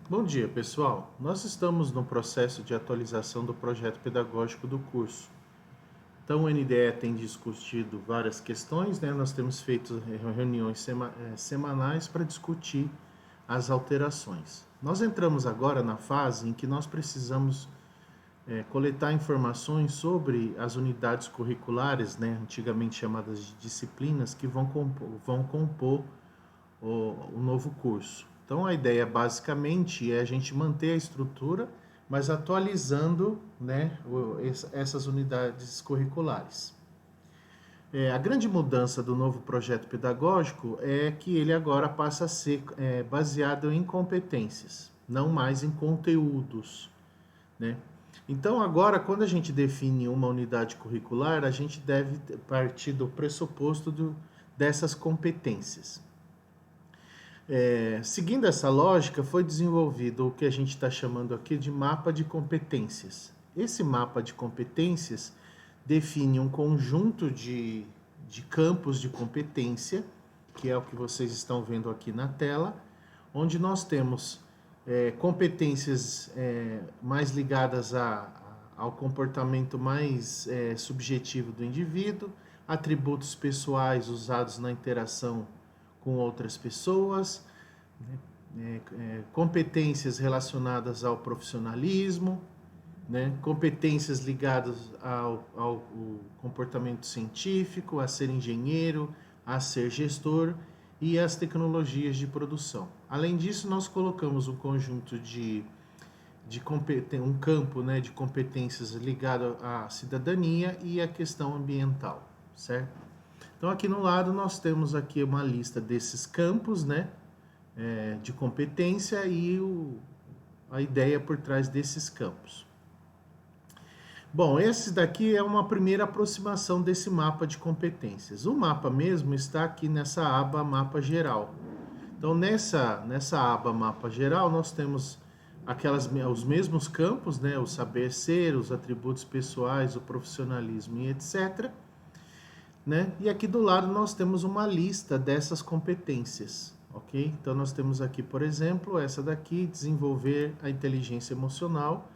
Bom dia, pessoal. Nós estamos no processo de atualização do projeto pedagógico do curso. Então, o NDE tem discutido várias questões, né? Nós temos feito reuniões semanais para discutir as alterações. Nós entramos agora na fase em que nós precisamos coletar informações sobre as unidades curriculares, né? Antigamente chamadas de disciplinas, que vão compor o novo curso. Então, a ideia basicamente é a gente manter a estrutura, mas atualizando, né, essas unidades curriculares. A grande mudança do novo projeto pedagógico é que ele agora passa a ser baseado em competências, não mais em conteúdos, né? Então, agora, quando a gente define uma unidade curricular, a gente deve partir do pressuposto dessas competências. Seguindo essa lógica, foi desenvolvido o que a gente está chamando aqui de mapa de competências. Esse mapa de competências define um conjunto de campos de competência, que é o que vocês estão vendo aqui na tela, onde nós temos competências mais ligadas ao comportamento mais subjetivo do indivíduo, atributos pessoais usados na interação com outras pessoas, competências relacionadas ao profissionalismo, né, competências ligadas ao comportamento científico, a ser engenheiro, a ser gestor e as tecnologias de produção. Além disso, nós colocamos um conjunto um campo, né, de competências ligado à cidadania e à questão ambiental, certo? Então, aqui no lado, nós temos aqui uma lista desses campos, né, de competência e a ideia por trás desses campos. Bom, esse daqui é uma primeira aproximação desse mapa de competências. O mapa mesmo está aqui nessa aba Mapa Geral. Então, nessa aba Mapa Geral, nós temos os mesmos campos, né, o saber ser, os atributos pessoais, o profissionalismo e etc., né? E aqui do lado nós temos uma lista dessas competências, ok? Então nós temos aqui, por exemplo, essa daqui, desenvolver a inteligência emocional,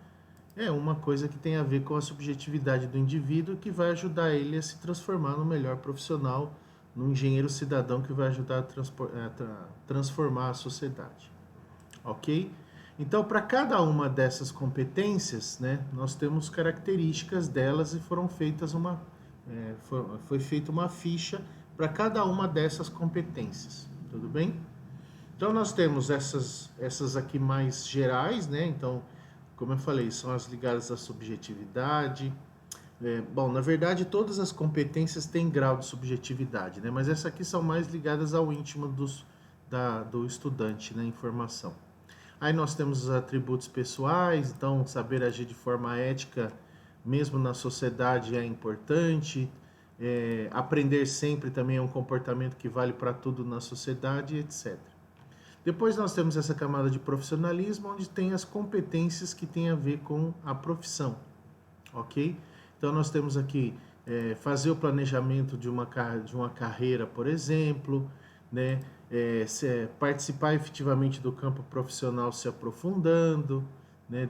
é uma coisa que tem a ver com a subjetividade do indivíduo que vai ajudar ele a se transformar no melhor profissional, no engenheiro cidadão que vai ajudar a transformar a sociedade, ok? Então, para cada uma dessas competências, né, nós temos características delas e foi feita uma ficha para cada uma dessas competências, tudo bem? Então nós temos essas aqui mais gerais, né? Então, como eu falei, são as ligadas à subjetividade. Bom, na verdade todas as competências têm grau de subjetividade, né? Mas essas aqui são mais ligadas ao íntimo do estudante, né? Informação. Aí nós temos os atributos pessoais, então saber agir de forma ética mesmo na sociedade é importante. Aprender sempre também é um comportamento que vale para tudo na sociedade, etc. Depois nós temos essa camada de profissionalismo, onde tem as competências que têm a ver com a profissão, ok? Então nós temos aqui fazer o planejamento de uma carreira, por exemplo, né? Participar efetivamente do campo profissional se aprofundando, né,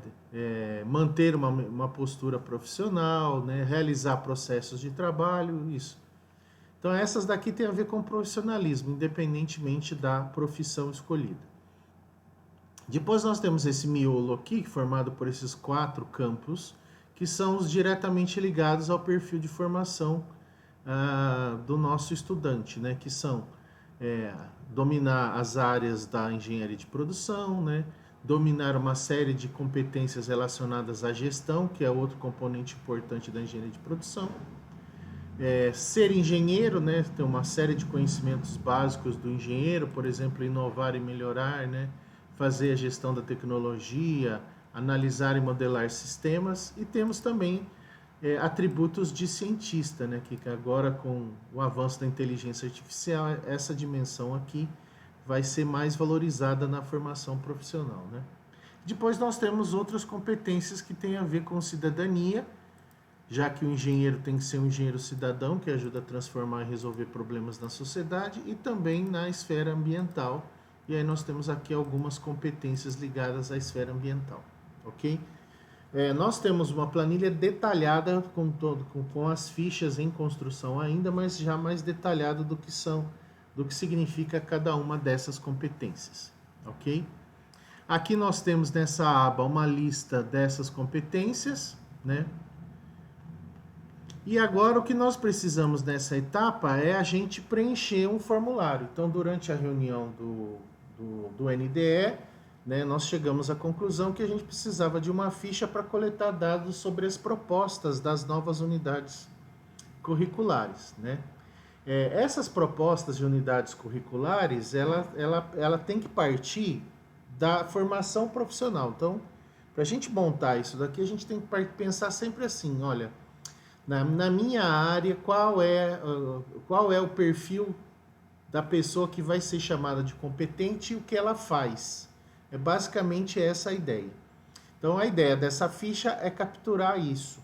manter uma postura profissional, né, realizar processos de trabalho, isso. Então essas daqui tem a ver com profissionalismo, independentemente da profissão escolhida. Depois nós temos esse miolo aqui, formado por esses 4 campos, que são os diretamente ligados ao perfil de formação do nosso estudante, né, que são dominar as áreas da engenharia de produção, né, dominar uma série de competências relacionadas à gestão, que é outro componente importante da engenharia de produção. Ser engenheiro, né, ter uma série de conhecimentos básicos do engenheiro, por exemplo, inovar e melhorar, né, fazer a gestão da tecnologia, analisar e modelar sistemas, e temos também atributos de cientista, né, que agora com o avanço da inteligência artificial, essa dimensão aqui vai ser mais valorizada na formação profissional, né? Depois nós temos outras competências que têm a ver com cidadania, já que o engenheiro tem que ser um engenheiro cidadão, que ajuda a transformar e resolver problemas na sociedade, e também na esfera ambiental, E aí nós temos aqui algumas competências ligadas à esfera ambiental, ok? Nós temos uma planilha detalhada com as fichas em construção ainda, mas já mais detalhado do que significa cada uma dessas competências, ok? Aqui nós temos nessa aba uma lista dessas competências, né? E agora o que nós precisamos nessa etapa é a gente preencher um formulário. Então, durante a reunião do NDE, né, nós chegamos à conclusão que a gente precisava de uma ficha para coletar dados sobre as propostas das novas unidades curriculares, né? Essas propostas de unidades curriculares, ela tem que partir da formação profissional. Então, para a gente montar isso daqui, a gente tem que pensar sempre assim, olha, na minha área, qual é o perfil da pessoa que vai ser chamada de competente e o que ela faz. É basicamente essa a ideia. Então, a ideia dessa ficha é capturar isso.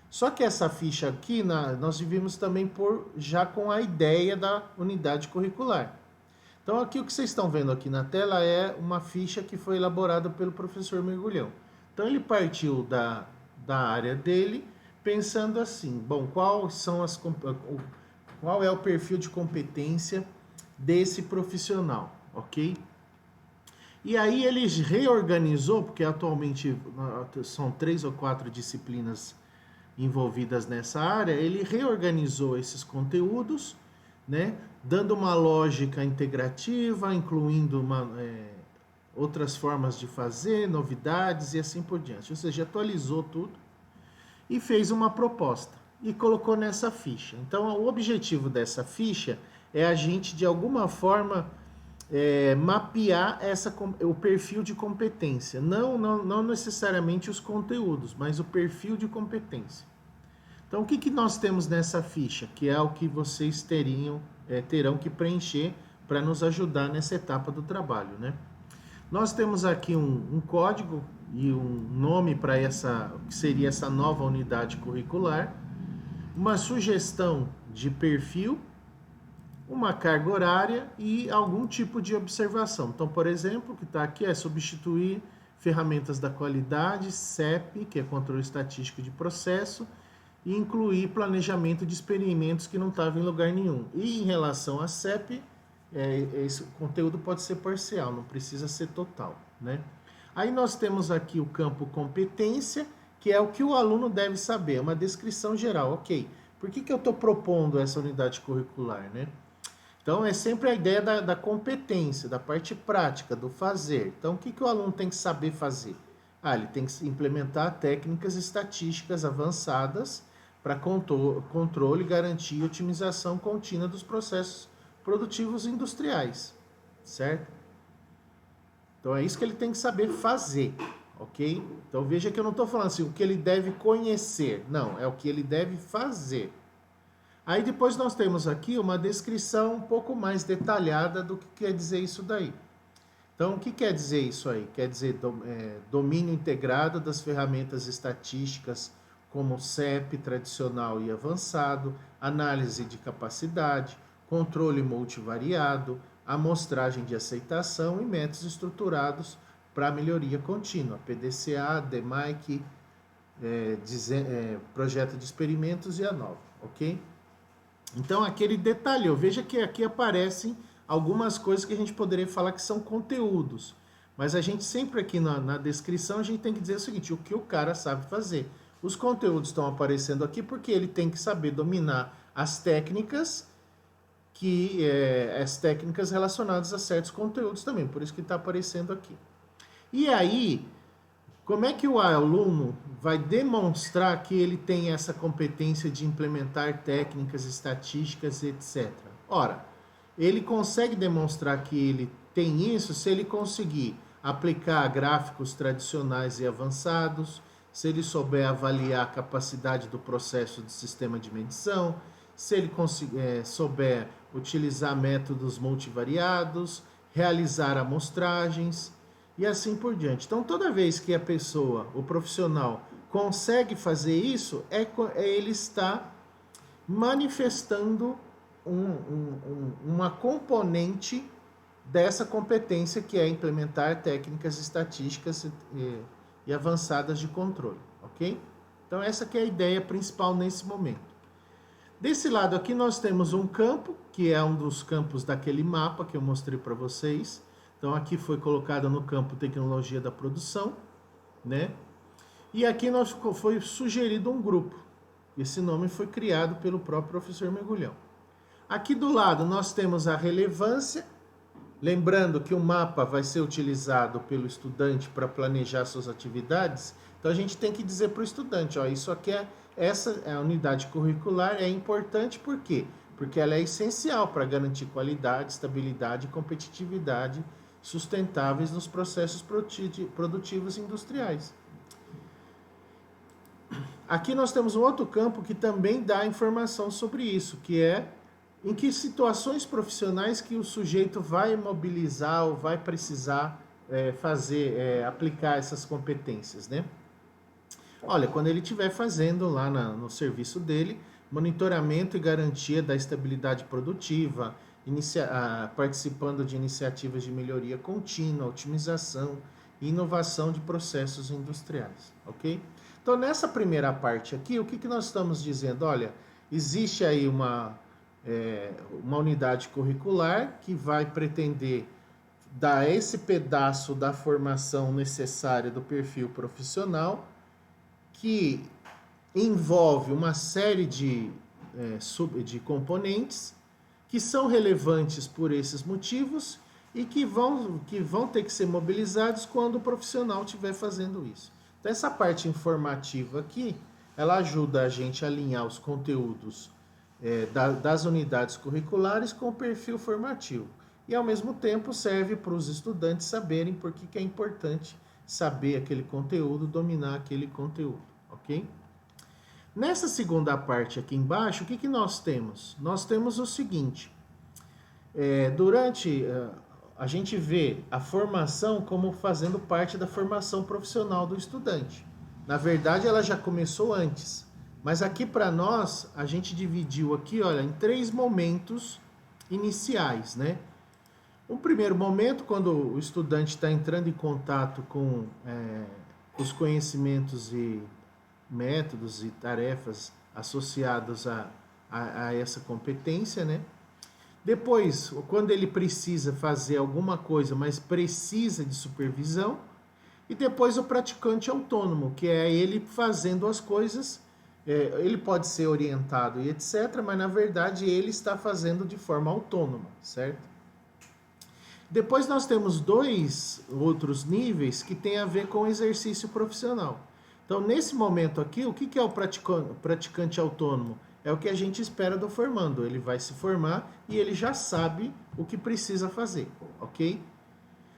Só que essa ficha aqui, nós devíamos também pôr já com a ideia da unidade curricular. Então, aqui o que vocês estão vendo aqui na tela é uma ficha que foi elaborada pelo professor Mergulhão. Então, ele partiu da área dele, pensando assim, bom, qual é o perfil de competência desse profissional, ok? E aí ele reorganizou, porque atualmente são 3 ou 4 disciplinas envolvidas nessa área, ele reorganizou esses conteúdos, né, dando uma lógica integrativa, incluindo outras formas de fazer, novidades e assim por diante. Ou seja, atualizou tudo e fez uma proposta e colocou nessa ficha. Então, o objetivo dessa ficha é a gente, de alguma forma, mapear o perfil de competência. Não necessariamente os conteúdos, mas o perfil de competência. Então, o que nós temos nessa ficha? Que é o que vocês terão que preencher para nos ajudar nessa etapa do trabalho, né? Nós temos aqui um código e um nome para que seria essa nova unidade curricular, uma sugestão de perfil, uma carga horária e algum tipo de observação. Então, por exemplo, o que está aqui é substituir ferramentas da qualidade, CEP, que é controle estatístico de processo, e incluir planejamento de experimentos que não estava em lugar nenhum. E em relação a CEP, esse conteúdo pode ser parcial, não precisa ser total, né? Aí nós temos aqui o campo competência, que é o que o aluno deve saber, uma descrição geral, ok? Por que eu estou propondo essa unidade curricular, né? Então, é sempre a ideia da competência, da parte prática, do fazer. Então, o que o aluno tem que saber fazer? Ele tem que implementar técnicas estatísticas avançadas para controle, garantia e otimização contínua dos processos produtivos industriais, certo? Então, é isso que ele tem que saber fazer, ok? Então, veja que eu não estou falando assim, o que ele deve conhecer. Não, é o que ele deve fazer. Aí depois nós temos aqui uma descrição um pouco mais detalhada do que quer dizer isso daí. Então, o que quer dizer isso aí? Quer dizer domínio integrado das ferramentas estatísticas como CEP tradicional e avançado, análise de capacidade, controle multivariado, amostragem de aceitação e métodos estruturados para melhoria contínua, PDCA, DMAIC, projeto de experimentos e a nova, ok? Então, aquele detalhe, veja que aqui aparecem algumas coisas que a gente poderia falar que são conteúdos, mas a gente sempre aqui na descrição, a gente tem que dizer o seguinte, o que o cara sabe fazer. Os conteúdos estão aparecendo aqui porque ele tem que saber dominar as técnicas as técnicas relacionadas a certos conteúdos também, por isso que está aparecendo aqui. E aí, como é que o aluno vai demonstrar que ele tem essa competência de implementar técnicas estatísticas, etc? Ora, ele consegue demonstrar que ele tem isso se ele conseguir aplicar gráficos tradicionais e avançados, se ele souber avaliar a capacidade do processo do sistema de medição, se ele souber utilizar métodos multivariados, realizar amostragens e assim por diante. Então, toda vez que a pessoa, o profissional, consegue fazer isso, ele está manifestando uma componente dessa competência que é implementar técnicas estatísticas e avançadas de controle, ok? Então essa que é a ideia principal nesse momento. Desse lado aqui nós temos um campo, que é um dos campos daquele mapa que eu mostrei para vocês. Então aqui foi colocado no campo tecnologia da produção, né? E aqui foi sugerido um grupo. Esse nome foi criado pelo próprio professor Mergulhão. Aqui do lado nós temos a relevância, lembrando que o mapa vai ser utilizado pelo estudante para planejar suas atividades. Então a gente tem que dizer para o estudante, ó, isso aqui essa é a unidade curricular, é importante por quê? Porque ela é essencial para garantir qualidade, estabilidade e competitividade sustentáveis nos processos produtivos industriais. Aqui nós temos um outro campo que também dá informação sobre isso, que é em que situações profissionais que o sujeito vai mobilizar ou vai precisar aplicar essas competências, né? Olha, quando ele estiver fazendo lá no serviço dele, monitoramento e garantia da estabilidade produtiva, participando de iniciativas de melhoria contínua, otimização e inovação de processos industriais, ok? Então, nessa primeira parte aqui, o que nós estamos dizendo? Olha, existe aí uma unidade curricular que vai pretender dar esse pedaço da formação necessária do perfil profissional, que envolve uma série de componentes que são relevantes por esses motivos e que vão ter que ser mobilizados quando o profissional estiver fazendo isso. Então, essa parte informativa aqui, ela ajuda a gente a alinhar os conteúdos das unidades curriculares com o perfil formativo. E, ao mesmo tempo, serve para os estudantes saberem por que é importante saber aquele conteúdo, dominar aquele conteúdo, ok? Nessa segunda parte aqui embaixo, o que nós temos? Nós temos o seguinte, a gente vê a formação como fazendo parte da formação profissional do estudante. Na verdade, ela já começou antes, mas aqui para nós, a gente dividiu aqui, olha, em 3 momentos iniciais, né? Um primeiro momento, quando o estudante está entrando em contato com os conhecimentos e métodos e tarefas associados a essa competência, né? Depois, quando ele precisa fazer alguma coisa, mas precisa de supervisão. E depois o praticante autônomo, que é ele fazendo as coisas, ele pode ser orientado e etc., mas na verdade ele está fazendo de forma autônoma, certo? Depois nós temos 2 outros níveis que tem a ver com o exercício profissional. Então, nesse momento aqui, o que é o praticante autônomo? É o que a gente espera do formando. Ele vai se formar e ele já sabe o que precisa fazer, ok?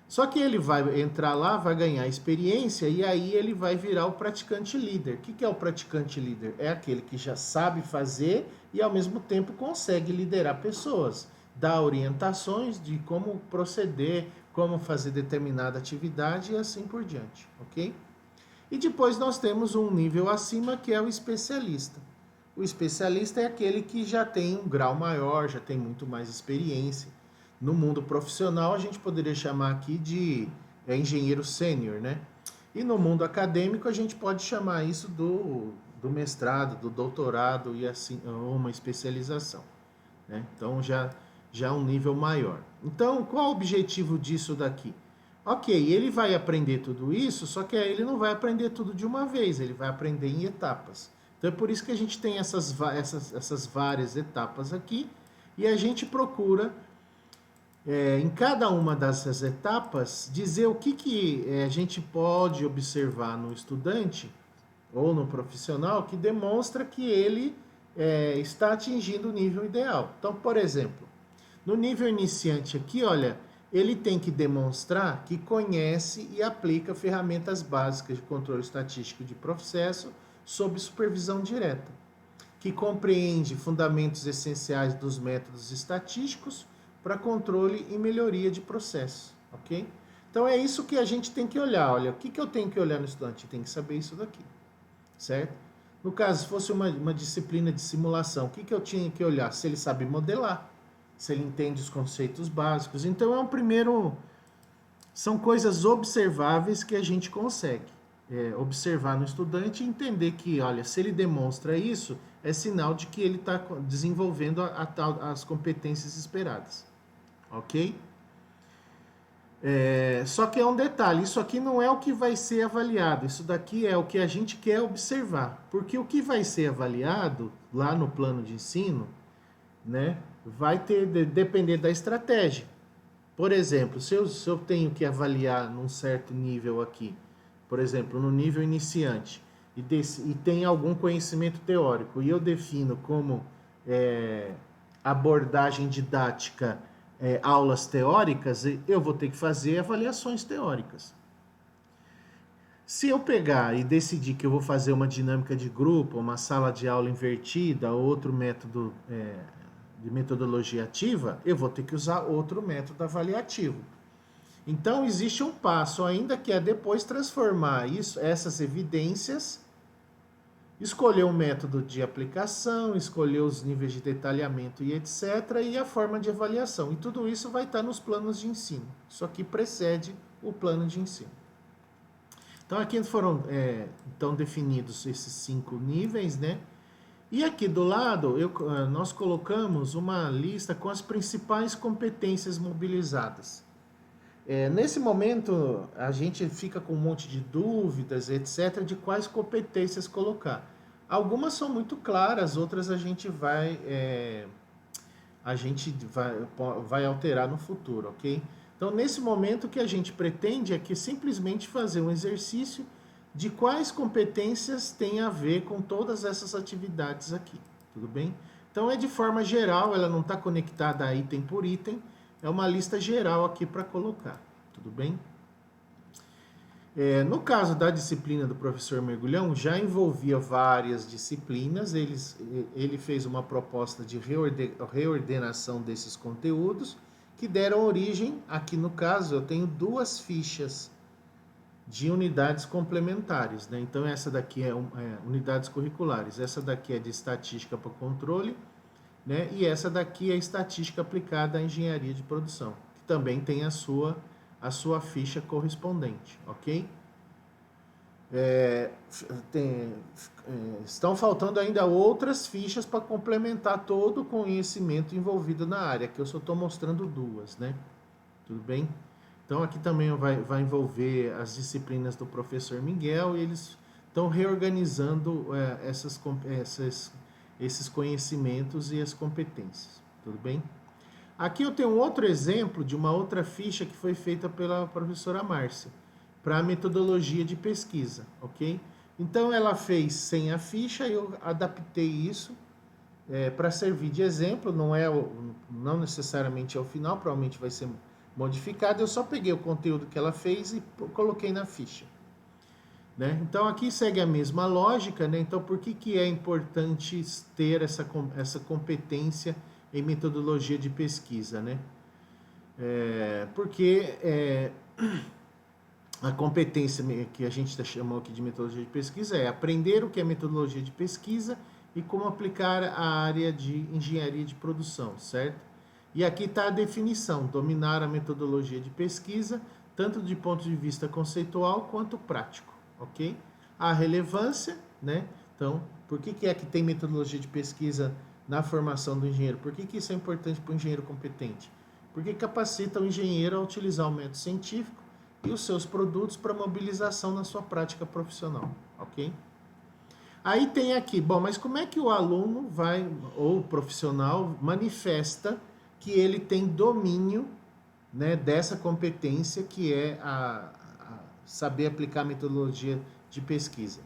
Só que ele vai entrar lá, vai ganhar experiência e aí ele vai virar o praticante líder. O que é o praticante líder? É aquele que já sabe fazer e ao mesmo tempo consegue liderar pessoas, dar orientações de como proceder, como fazer determinada atividade e assim por diante, ok? E depois nós temos um nível acima que é o especialista. O especialista é aquele que já tem um grau maior, já tem muito mais experiência. No mundo profissional, a gente poderia chamar aqui de engenheiro sênior, né? E no mundo acadêmico, a gente pode chamar isso do mestrado, do doutorado e assim, uma especialização, né? Então, já é um nível maior. Então, qual o objetivo disso daqui? Ok, ele vai aprender tudo isso, só que aí ele não vai aprender tudo de uma vez, ele vai aprender em etapas. Então, é por isso que a gente tem essas várias etapas aqui e a gente procura em cada uma dessas etapas, dizer o que a gente pode observar no estudante ou no profissional que demonstra que ele está atingindo o nível ideal. Então, por exemplo, no nível iniciante aqui, olha, ele tem que demonstrar que conhece e aplica ferramentas básicas de controle estatístico de processo sob supervisão direta, que compreende fundamentos essenciais dos métodos estatísticos para controle e melhoria de processo, ok? Então é isso que a gente tem que olhar. Olha, o que eu tenho que olhar no estudante? Tem que saber isso daqui, certo? No caso, se fosse uma disciplina de simulação, o que eu tinha que olhar? Se ele sabe modelar, se ele entende os conceitos básicos. Então, são coisas observáveis que a gente consegue observar no estudante e entender que, olha, se ele demonstra isso, é sinal de que ele está desenvolvendo as competências esperadas, ok? Só que é um detalhe, isso aqui não é o que vai ser avaliado, isso daqui é o que a gente quer observar, porque o que vai ser avaliado lá no plano de ensino, né, vai depender da estratégia. Por exemplo, se eu tenho que avaliar num certo nível aqui, por exemplo, no nível iniciante, e tem algum conhecimento teórico, e eu defino como abordagem didática aulas teóricas, eu vou ter que fazer avaliações teóricas. Se eu pegar e decidir que eu vou fazer uma dinâmica de grupo, uma sala de aula invertida, outro método de metodologia ativa, eu vou ter que usar outro método avaliativo. Então, existe um passo ainda que é depois transformar essas evidências, escolher um método de aplicação, escolher os níveis de detalhamento e etc., e a forma de avaliação. E tudo isso vai estar nos planos de ensino. Isso aqui precede o plano de ensino. Então, aqui foram então definidos esses 5 níveis, né? E aqui do lado, nós colocamos uma lista com as principais competências mobilizadas. Nesse momento, a gente fica com um monte de dúvidas, etc., de quais competências colocar. Algumas são muito claras, outras a gente vai alterar no futuro, ok? Então, nesse momento, o que a gente pretende é que simplesmente fazer um exercício de quais competências tem a ver com todas essas atividades aqui, tudo bem? Então, é de forma geral, ela não está conectada a item por item, é uma lista geral aqui para colocar, tudo bem? No caso da disciplina do professor Mergulhão, já envolvia várias disciplinas, ele fez uma proposta de reordenação desses conteúdos, que deram origem, aqui no caso, eu tenho 2 fichas de unidades complementares, né? Então, essa daqui é unidades curriculares, essa daqui é de estatística para controle, né? E essa daqui é estatística aplicada à engenharia de produção, que também tem a sua ficha correspondente, ok? Estão faltando ainda outras fichas para complementar todo o conhecimento envolvido na área, que eu só estou mostrando 2, né? Tudo bem? Então, aqui também vai envolver as disciplinas do professor Miguel, e eles estão reorganizando esses conhecimentos e as competências, tudo bem? Aqui eu tenho um outro exemplo de uma outra ficha que foi feita pela professora Márcia, para a metodologia de pesquisa, ok? Então, ela fez sem a ficha, eu adaptei isso para servir de exemplo, não necessariamente ao final, provavelmente vai ser modificado, eu só peguei o conteúdo que ela fez e coloquei na ficha. Né? Então, aqui segue a mesma lógica, né? Então, por que é importante ter essa competência em metodologia de pesquisa, né? Porque a competência que a gente chamou aqui de metodologia de pesquisa é aprender o que é metodologia de pesquisa e como aplicar a área de engenharia de produção, certo? E aqui está a definição, dominar a metodologia de pesquisa, tanto de ponto de vista conceitual quanto prático, ok? A relevância, né? Então, por que é que tem metodologia de pesquisa na formação do engenheiro? Por que isso é importante para o engenheiro competente? Porque capacita o engenheiro a utilizar o método científico e os seus produtos para mobilização na sua prática profissional, ok? Aí tem aqui, bom, mas como é que o aluno ou o profissional, manifesta que ele tem domínio, né, dessa competência que é a saber aplicar a metodologia de pesquisa?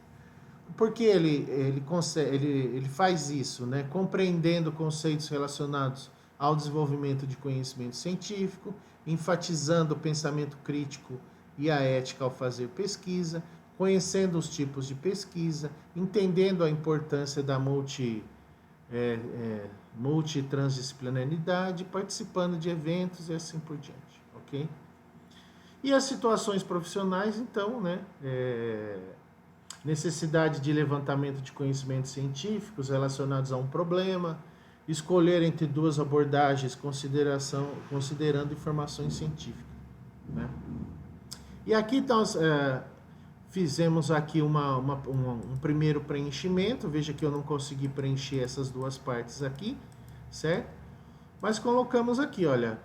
Porque ele faz isso, né, compreendendo conceitos relacionados ao desenvolvimento de conhecimento científico, enfatizando o pensamento crítico e a ética ao fazer pesquisa, conhecendo os tipos de pesquisa, entendendo a importância da multitransdisciplinaridade, participando de eventos e assim por diante, ok? E as situações profissionais, então, né, necessidade de levantamento de conhecimentos científicos relacionados a um problema, escolher entre duas abordagens, considerando informações científicas, né? E aqui nós fizemos aqui um primeiro preenchimento. Veja que eu não consegui preencher essas duas partes aqui, certo? Mas colocamos aqui, olha,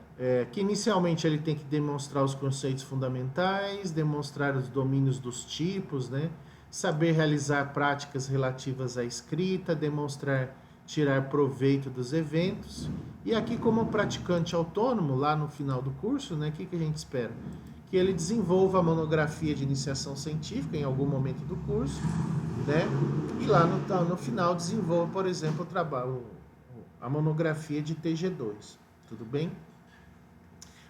que inicialmente ele tem que demonstrar os conceitos fundamentais, demonstrar os domínios dos tipos, né? Saber realizar práticas relativas à escrita, demonstrar tirar proveito dos eventos. E aqui, como praticante autônomo, lá no final do curso, né, o que a gente espera? Que ele desenvolva a monografia de iniciação científica em algum momento do curso, né? E lá no final desenvolva, por exemplo, o trabalho, a monografia de TG2. Tudo bem?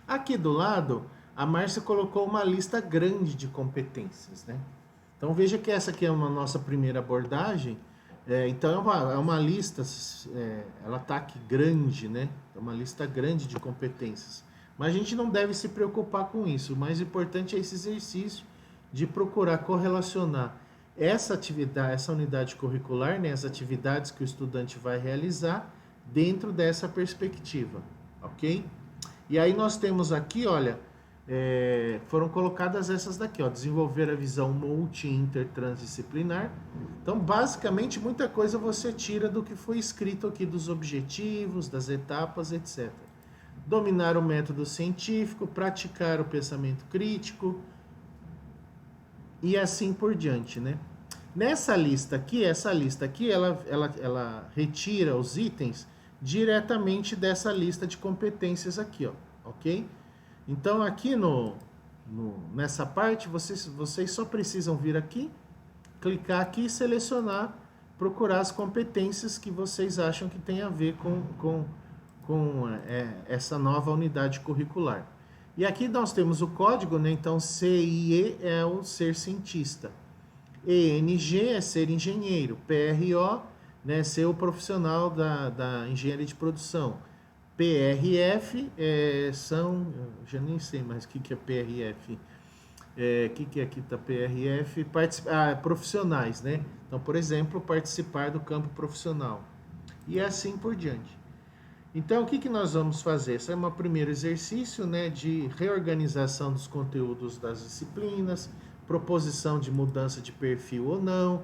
Aqui do lado, a Márcia colocou uma lista grande de competências, né? Então veja que essa aqui é uma nossa primeira abordagem. Então é uma lista, ela está aqui grande, né? É uma lista grande de competências. Mas a gente não deve se preocupar com isso. O mais importante é esse exercício de procurar correlacionar essa atividade, essa unidade curricular, né, as atividades que o estudante vai realizar dentro dessa perspectiva, ok? E aí nós temos aqui, olha, foram colocadas essas daqui, ó, desenvolver a visão multi-intertransdisciplinar. Então, basicamente, muita coisa você tira do que foi escrito aqui, dos objetivos, das etapas, etc. Dominar o método científico, praticar o pensamento crítico e assim por diante, né? Nessa lista aqui, essa lista aqui, ela retira os itens diretamente dessa lista de competências aqui, ó, ok? Então, aqui nessa parte, vocês só precisam vir aqui, clicar aqui e selecionar, procurar as competências que vocês acham que tem a ver com essa nova unidade curricular. E aqui nós temos o código, né? Então, CIE é o ser cientista, ENG é ser engenheiro, PRO, né, ser o profissional da engenharia de produção, PRF já nem sei mais o que é PRF, que aqui está PRF, profissionais, né? Então, por exemplo, participar do campo profissional e assim por diante. Então, o que nós vamos fazer? Esse é um primeiro exercício, né, de reorganização dos conteúdos das disciplinas, proposição de mudança de perfil ou não,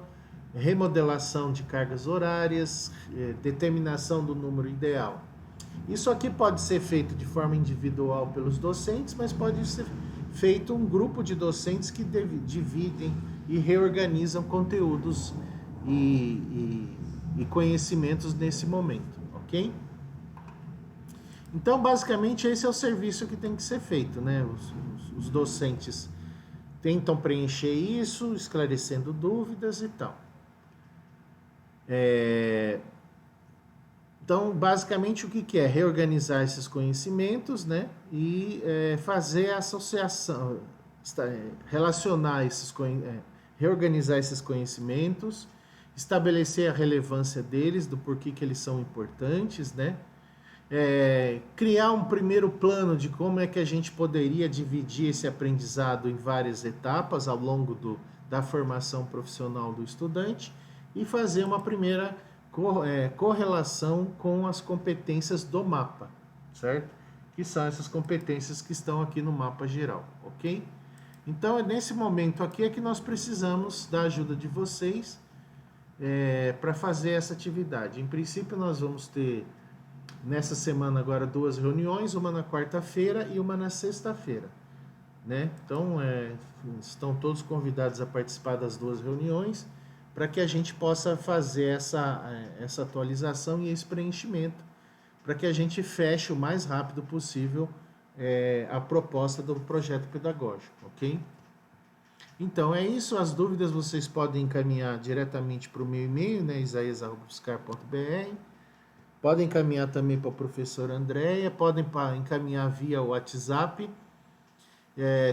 remodelação de cargas horárias, determinação do número ideal. Isso aqui pode ser feito de forma individual pelos docentes, mas pode ser feito um grupo de docentes que dividem e reorganizam conteúdos e conhecimentos nesse momento, ok? Então, basicamente, esse é o serviço que tem que ser feito, né? Os docentes tentam preencher isso, esclarecendo dúvidas e tal. Então, basicamente, o que é? Reorganizar esses conhecimentos, né? E fazer a associação, relacionar reorganizar esses conhecimentos, estabelecer a relevância deles, do porquê que eles são importantes, né? Criar um primeiro plano de como é que a gente poderia dividir esse aprendizado em várias etapas ao longo da formação profissional do estudante e fazer uma primeira correlação com as competências do mapa, certo? Que são essas competências que estão aqui no mapa geral, ok? Então, nesse momento aqui é que nós precisamos da ajuda de vocês para fazer essa atividade. Em princípio, nós vamos ter nessa semana agora 2 reuniões, uma na quarta-feira e uma na sexta-feira, né? Então, estão todos convidados a participar das 2 reuniões para que a gente possa fazer essa atualização e esse preenchimento, para que a gente feche o mais rápido possível a proposta do projeto pedagógico, ok? Então, é isso. As dúvidas vocês podem encaminhar diretamente para o meu e-mail, né, isaias@fiscar.br. Podem encaminhar também para a professora Andréia, podem encaminhar via WhatsApp.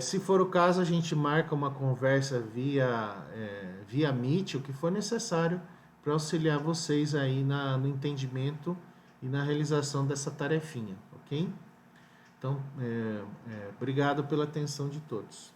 Se for o caso, a gente marca uma conversa via Meet, o que for necessário, para auxiliar vocês aí no entendimento e na realização dessa tarefinha, ok? Então, obrigado pela atenção de todos.